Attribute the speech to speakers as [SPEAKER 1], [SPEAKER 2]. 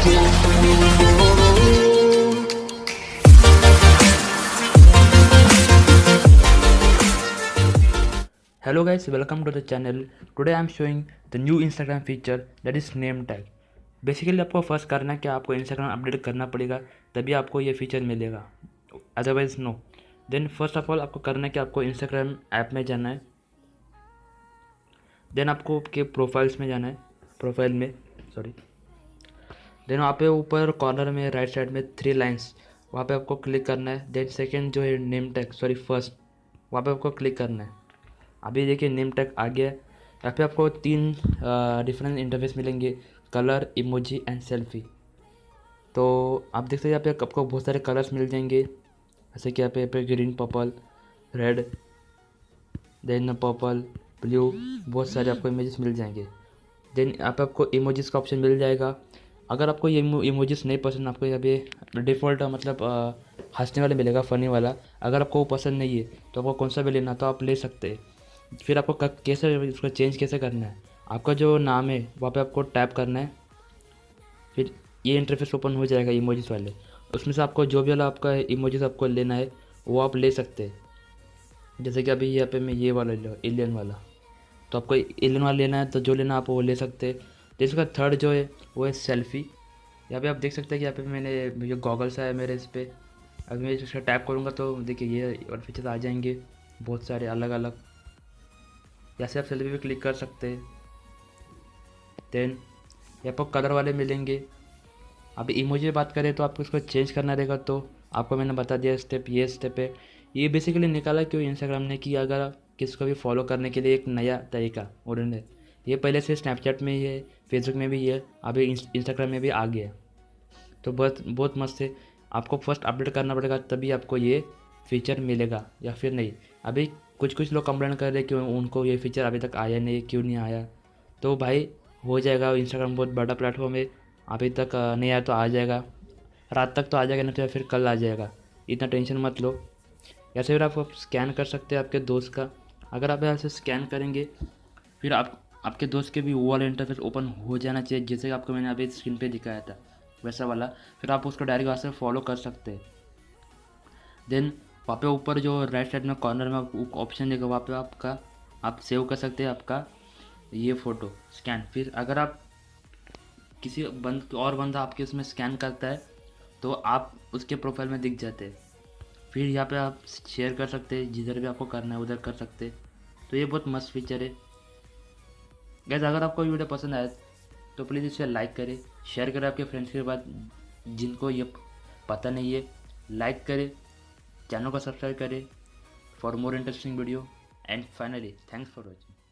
[SPEAKER 1] Hello guys, welcome to the channel. Today I am showing the new Instagram feature that is name tag. Basically आपको first करना है कि आपको Instagram update करना पड़ेगा, तभी आपको ये फीचर मिलेगा, otherwise no. Then first of all आपको करना है कि आपको Instagram ऐप में जाना है। देन आपको के प्रोफाइल्स में जाना है, प्रोफाइल में सॉरी। देन वहाँ पे ऊपर कॉर्नर में राइट साइड में 3 लाइन्स, वहाँ पे आपको क्लिक करना है। देन सेकेंड जो है नेम टैग, सॉरी फर्स्ट, वहाँ पे आपको क्लिक करना है। अभी देखिए नेम टैग आ गया है। यहाँ पे आपको 3 डिफरेंट इंटरफेस मिलेंगे, कलर, इमोजी एंड सेल्फी। तो आप देख सकते हैं यहाँ पे आपको बहुत सारे कलर्स मिल जाएंगे, जैसे कि यहाँ पे green, purple, red, then purple, blue, बहुत सारे आपको इमेजेस मिल जाएंगे। देन यहाँ पे आपको इमोजीज का ऑप्शन मिल जाएगा। अगर आपको ये इमोजीज नहीं पसंद, आपको यहाँ पे डिफ़ॉल्ट मतलब हंसने वाला मिलेगा, फ़नी वाला। अगर आपको वो पसंद नहीं है तो आपको कौन सा भी लेना तो आप ले सकते हैं। फिर आपको कैसे इसको चेंज कैसे करना है, आपका जो नाम है वहाँ पे आपको टैप करना है। फिर ये इंटरफेस ओपन हो जाएगा इमोजीज वाले, उसमें से आपको जो भी वाला आपका इमोजीज आपको लेना है वो आप ले सकते हैं। जैसे कि अभी यहाँ पे मैं ये वाला ले एलियन वाला, तो आपको एलियन वाला लेना है तो जो लेना आप वो ले सकते हैं। तो इसका थर्ड जो है वो है सेल्फ़ी। यहाँ पे आप देख सकते हैं कि यहाँ पे मैंने जो गॉगल्स है मेरे इस पर, अभी मैं इसका टैप करूँगा तो देखिए ये और फीचर्स आ जाएंगे बहुत सारे अलग अलग। जैसे आप सेल्फी पे क्लिक कर सकते हैं। देन यहाँ पर कलर वाले मिलेंगे। अभी इमोजी बात करें तो आपको इसको चेंज करना रहेगा, तो आपको मैंने बता दिया स्टेप, ये स्टेप है। ये बेसिकली निकाला क्यों इंस्टाग्राम ने कि अगर आप किसको भी फॉलो करने के लिए एक नया तरीका उन्होंने, ये पहले से स्नैपचैट में ही है, फेसबुक में भी है, अभी इंस्टाग्राम में भी आ गया। तो बहुत बहुत मस्त है। आपको फर्स्ट अपडेट करना पड़ेगा तभी आपको ये फीचर मिलेगा, या फिर नहीं। अभी कुछ लोग कंप्लेंट कर रहे हैं कि उनको ये फीचर अभी तक आया नहीं, क्यों नहीं आया। तो भाई हो जाएगा, इंस्टाग्राम बहुत बड़ा प्लेटफॉर्म है, अभी तक नहीं आया तो आ जाएगा, रात तक तो आ जाएगा, नहीं तो फिर कल आ जाएगा, इतना टेंशन मत लो। या फिर आप स्कैन कर सकते हैं आपके दोस्त का। अगर आप यहाँ से स्कैन करेंगे फिर आपके दोस्त के भी वो वाला इंटरफेस ओपन हो जाना चाहिए, जैसे आपको मैंने अभी स्क्रीन पे दिखाया था वैसा वाला। फिर आप उसको डायरेक्ट वहाँ से फॉलो कर सकते हैं। देन वहाँ पे ऊपर जो राइट साइड में कॉर्नर में ऑप्शन देगा, वहाँ पे आप सेव कर सकते हैं आपका ये फ़ोटो स्कैन। फिर अगर आप किसी और बंदा आपके उसमें स्कैन करता है तो आप उसके प्रोफाइल में दिख जाते हैं। फिर यहाँ पे आप शेयर कर सकते हैं, जिधर भी आपको करना है उधर कर सकते हैं। तो ये बहुत मस्त फीचर है गाइस। अगर आपको वीडियो पसंद आए तो प्लीज़ इसे लाइक करें, शेयर करें आपके फ्रेंड्स के बाद जिनको ये पता नहीं है। लाइक करें, चैनल को सब्सक्राइब करें for more interesting video. And finally thanks for watching.